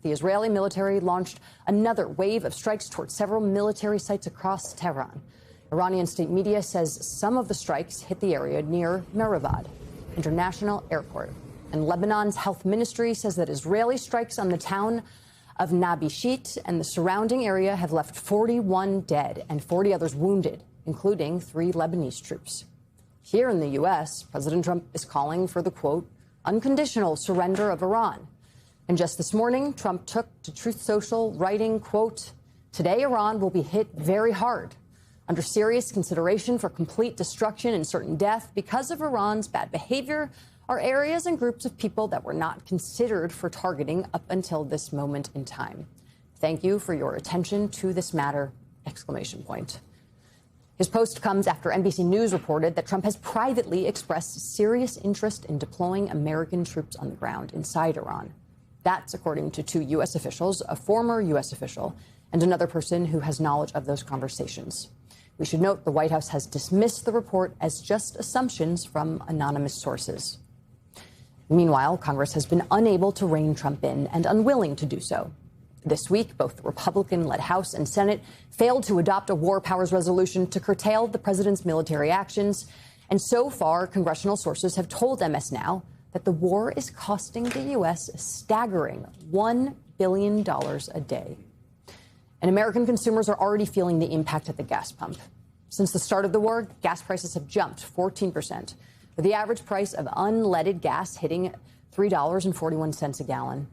The Israeli military launched another wave of strikes towards several military sites across Tehran. Iranian state media says some of the strikes hit the area near Mehrabad International Airport. And Lebanon's health ministry says that Israeli strikes on the town of Nabishit and the surrounding area have left 41 dead and 40 others wounded, including 3 Lebanese troops. Here in the U.S., President Trump is calling for the, quote, unconditional surrender of Iran. And just this morning, Trump took to Truth Social, writing, quote, today Iran will be hit very hard, under serious consideration for complete destruction and certain death because of Iran's bad behavior are areas and groups of people that were not considered for targeting up until this moment in time. Thank you for your attention to this matter, exclamation point. His post comes after NBC News reported that Trump has privately expressed serious interest in deploying American troops on the ground inside Iran. That's according to 2 U.S. officials, a former U.S. official and another person who has knowledge of those conversations. We should note the White House has dismissed the report as just assumptions from anonymous sources. Meanwhile, Congress has been unable to rein Trump in and unwilling to do so. This week, both the Republican-led House and Senate failed to adopt a war powers resolution to curtail the president's military actions. And so far, congressional sources have told MS Now that the war is costing the U.S. a staggering $1 billion a day. And American consumers are already feeling the impact at the gas pump. Since the start of the war, gas prices have jumped 14%, with the average price of unleaded gas hitting $3.41 a gallon.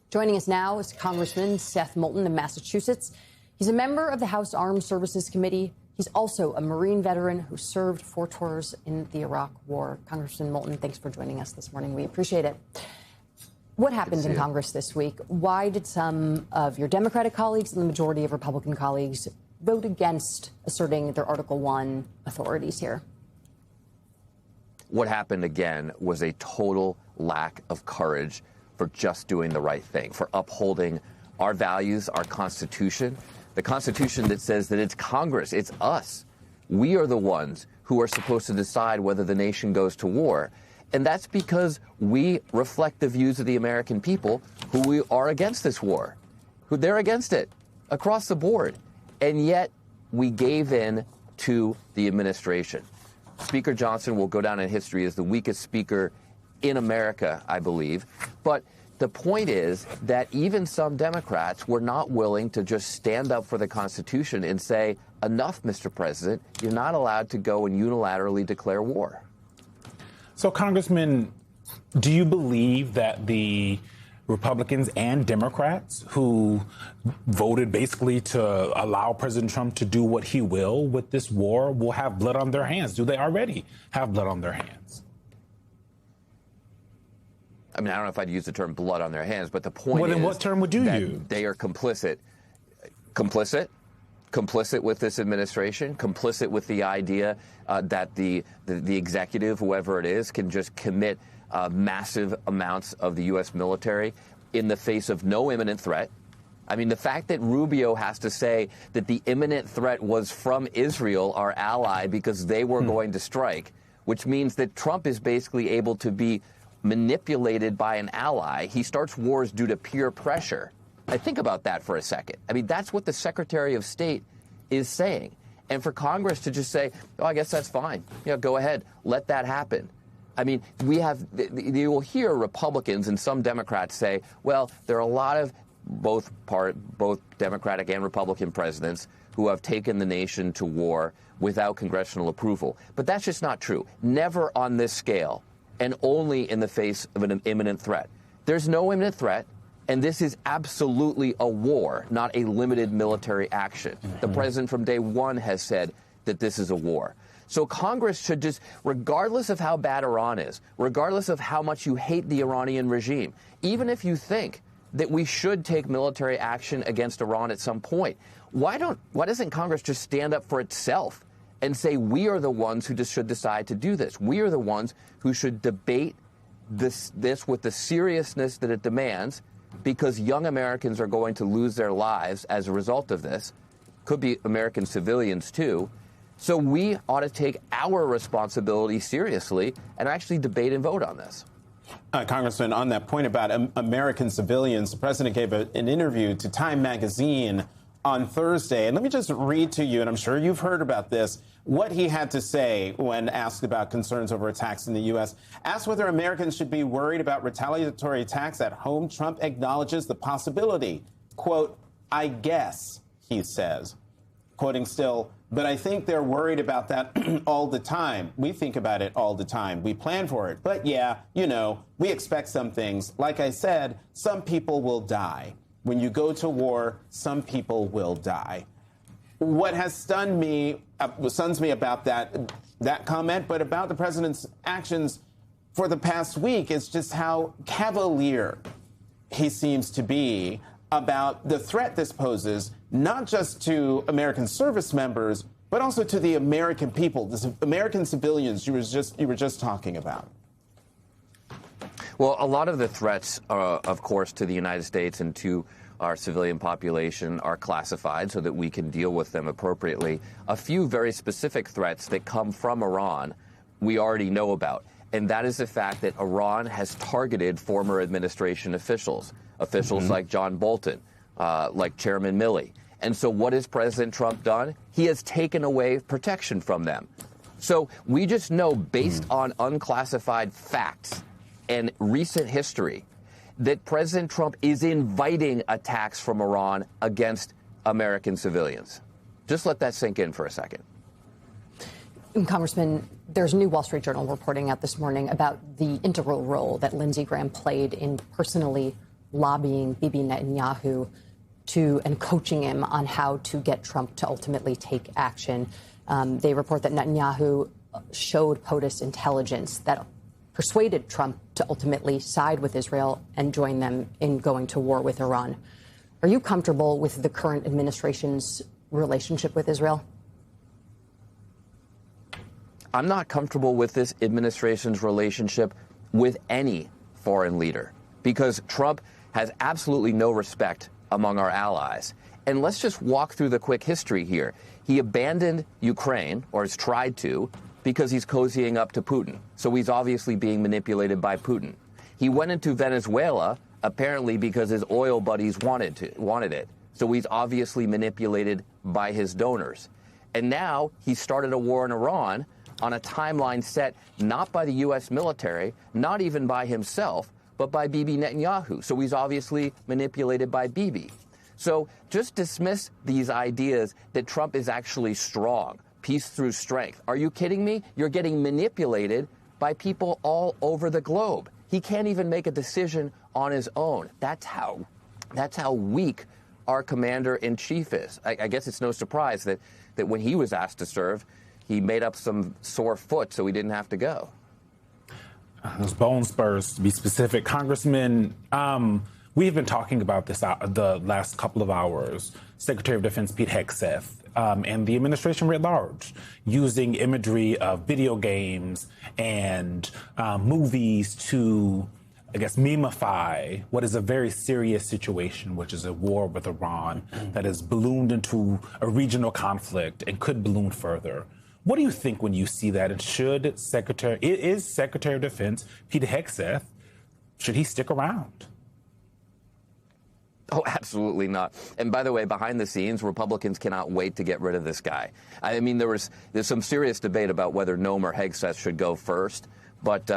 Joining us now is Congressman Seth Moulton of Massachusetts. He's a member of the House Armed Services Committee. He's also a Marine veteran who served 4 tours in the Iraq War. Congressman Moulton, thanks for joining us this morning. We appreciate it. What happened in Congress this week? Why did some of your Democratic colleagues and the majority of Republican colleagues vote against asserting their Article 1 authorities here? What happened again was a total lack of courage for just doing the right thing, for upholding our values, our Constitution, the Constitution that says that it's Congress, it's us. We are the ones who are supposed to decide whether the nation goes to war. And that's because we reflect the views of the American people who we are against this war, who they're against it across the board. And yet we gave in to the administration. Speaker Johnson will go down in history as the weakest speaker in America, I believe. But the point is that even some Democrats were not willing to just stand up for the Constitution and say, enough, Mr. President, you're not allowed to go and unilaterally declare war. So, Congressman, do you believe that the Republicans and Democrats who voted basically to allow President Trump to do what he will with this war will have blood on their hands? Do they already have blood on their hands? I mean, I don't know if I'd use the term blood on their hands, but the point is... Well, then what term would you use? They are complicit. Complicit with this administration, complicit with the idea that the executive, whoever it is, can just commit massive amounts of the U.S. military in the face of no imminent threat. I mean, the fact that Rubio has to say that the imminent threat was from Israel, our ally, because they were going to strike, which means that Trump is basically able to be manipulated by an ally. He starts wars due to peer pressure. I think about that for a second. I mean, that's what the Secretary of State is saying. And for Congress to just say, oh, I guess that's fine. Go ahead. Let that happen. I mean, you will hear Republicans and some Democrats say, well, there are a lot of both Democratic and Republican presidents who have taken the nation to war without congressional approval. But that's just not true. Never on this scale, and only in the face of an imminent threat. There's no imminent threat. And this is absolutely a war, not a limited military action. The president from day one has said that this is a war. So Congress should just, regardless of how bad Iran is, regardless of how much you hate the Iranian regime, even if you think that we should take military action against Iran at some point, why doesn't Congress just stand up for itself and say we are the ones who just should decide to do this? We are the ones who should debate this with the seriousness that it demands, because young Americans are going to lose their lives as a result of this. Could be American civilians, too. So we ought to take our responsibility seriously and actually debate and vote on this. Congressman, on that point about American civilians, the president gave an interview to Time magazine on Thursday. And let me just read to you, and I'm sure you've heard about this, what he had to say when asked about concerns over attacks in the U.S. Asked whether Americans should be worried about retaliatory attacks at home, Trump acknowledges the possibility. Quote, "I guess," he says. Quoting still, "But I think they're worried about that all the time. We think about it all the time. We plan for it. But yeah, you know, we expect some things. Like I said, some people will die. When you go to war, some people will die." What has stuns me about that comment, but about the president's actions for the past week, is just how cavalier he seems to be about the threat this poses, not just to American service members, but also to the American people, the American civilians you were just talking about. Well, a lot of the threats, of course, to the United States and to our civilian population are classified so that we can deal with them appropriately. A few very specific threats that come from Iran we already know about, and that is the fact that Iran has targeted former administration officials like John Bolton, like Chairman Milley. And so what has President Trump done? He has taken away protection from them. So we just know, based on unclassified facts and recent history, that President Trump is inviting attacks from Iran against American civilians. Just let that sink in for a second. Congressman, there's a new Wall Street Journal reporting out this morning about the integral role that Lindsey Graham played in personally lobbying Bibi Netanyahu and coaching him on how to get Trump to ultimately take action. They report that Netanyahu showed POTUS intelligence that persuaded Trump to ultimately side with Israel and join them in going to war with Iran. Are you comfortable with the current administration's relationship with Israel? I'm not comfortable with this administration's relationship with any foreign leader, because Trump has absolutely no respect among our allies. And let's just walk through the quick history here. He abandoned Ukraine, or has tried to, because he's cozying up to Putin. So he's obviously being manipulated by Putin. He went into Venezuela, apparently because his oil buddies wanted it. So he's obviously manipulated by his donors. And now he started a war in Iran on a timeline set not by the U.S. military, not even by himself, but by Bibi Netanyahu. So he's obviously manipulated by Bibi. So just dismiss these ideas that Trump is actually strong. Peace through strength. Are you kidding me? You're getting manipulated by people all over the globe. He can't even make a decision on his own. That's how weak our commander-in-chief is. I guess it's no surprise that when he was asked to serve, he made up some sore foot so he didn't have to go. Those bone spurs, to be specific. Congressman, we've been talking about this the last couple of hours. Secretary of Defense Pete Hegseth and the administration writ large, using imagery of video games and movies to, I guess, memify what is a very serious situation, which is a war with Iran that has ballooned into a regional conflict and could balloon further. What do you think when you see that? And is Secretary of Defense Pete Hegseth, should he stick around? Oh, absolutely not. And by the way, behind the scenes, Republicans cannot wait to get rid of this guy. I mean, there's some serious debate about whether Noam or Hegseth should go first. But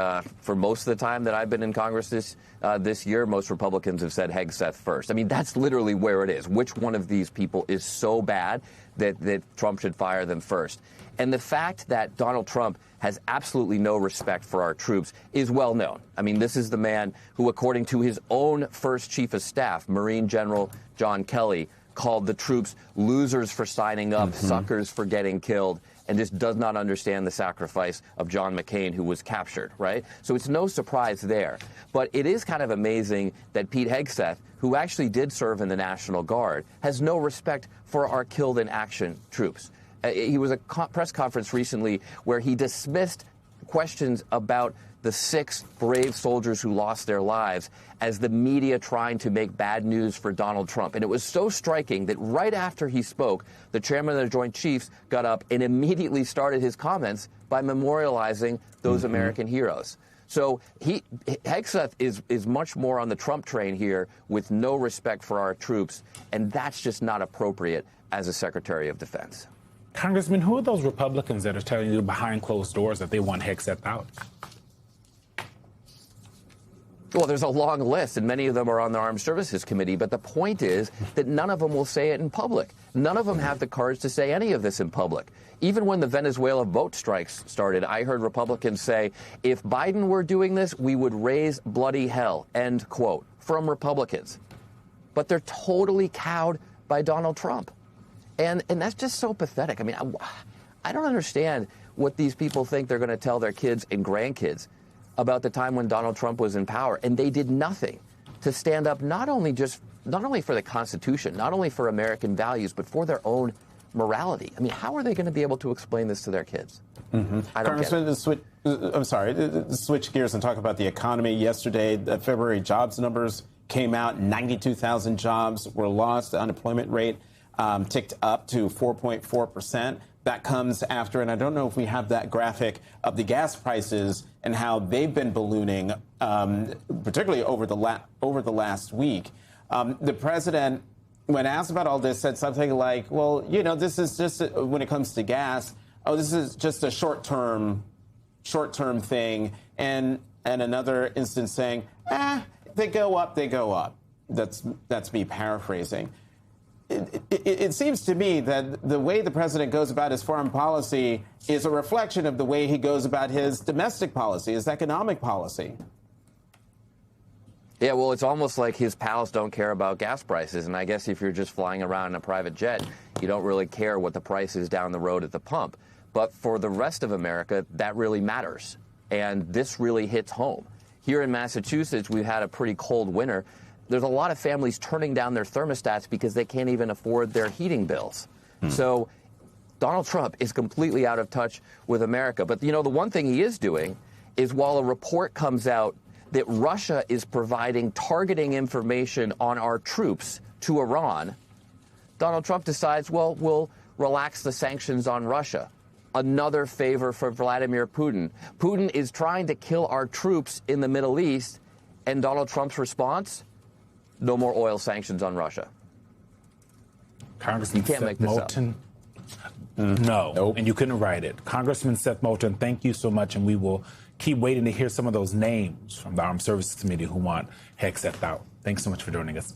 for most of the time that I've been in Congress this year, most Republicans have said Hegseth first. I mean, that's literally where it is. Which one of these people is so bad that Trump should fire them first? And the fact that Donald Trump has absolutely no respect for our troops is well known. I mean, this is the man who, according to his own first chief of staff, Marine General John Kelly, called the troops losers for signing up, suckers for getting killed, and just does not understand the sacrifice of John McCain, who was captured, right? So it's no surprise there. But it is kind of amazing that Pete Hegseth, who actually did serve in the National Guard, has no respect for our killed in action troops. He was a press conference recently where he dismissed questions about the 6 brave soldiers who lost their lives as the media trying to make bad news for Donald Trump. And it was so striking that right after he spoke, the chairman of the Joint Chiefs got up and immediately started his comments by memorializing those American heroes. So Hegseth is much more on the Trump train here with no respect for our troops, and that's just not appropriate as a Secretary of Defense. Congressman, who are those Republicans that are telling you behind closed doors that they want Hegseth out? Well, there's a long list, and many of them are on the Armed Services Committee. But the point is that none of them will say it in public. None of them have the courage to say any of this in public. Even when the Venezuela boat strikes started, I heard Republicans say, if Biden were doing this, we would raise bloody hell, end quote, from Republicans. But they're totally cowed by Donald Trump. And that's just so pathetic. I mean, I don't understand what these people think they're going to tell their kids and grandkids about the time when Donald Trump was in power, and they did nothing to stand up not only for the Constitution, not only for American values, but for their own morality. I mean, how are they going to be able to explain this to their kids? Mm-hmm. I don't get it. Switch gears and talk about the economy. Yesterday, the February jobs numbers came out. 92,000 jobs were lost. The unemployment rate ticked up to 4.4%. That comes after, and I don't know if we have that graphic of the gas prices and how they've been ballooning, particularly over the last week. The president, when asked about all this, said something like, well, you know, this is just, when it comes to gas, this is just a short-term thing. And another instance saying, they go up, they go up. That's me paraphrasing. It seems to me that the way the president goes about his foreign policy is a reflection of the way he goes about his domestic policy, his economic policy. Yeah, well, it's almost like his pals don't care about gas prices. And I guess if you're just flying around in a private jet, you don't really care what the price is down the road at the pump. But for the rest of America, that really matters. And this really hits home. Here in Massachusetts, we've had a pretty cold winter. There's a lot of families turning down their thermostats because they can't even afford their heating bills. So Donald Trump is completely out of touch with America. But, you know, the one thing he is doing is while a report comes out that Russia is providing targeting information on our troops to Iran, Donald Trump decides, well, we'll relax the sanctions on Russia. Another favor for Vladimir Putin. Putin is trying to kill our troops in the Middle East, and Donald Trump's response? No more oil sanctions on Russia. Congressman Seth Moulton. No, nope. And you couldn't write it. Congressman Seth Moulton, thank you so much, and we will keep waiting to hear some of those names from the Armed Services Committee who want Hegseth out. Thanks so much for joining us.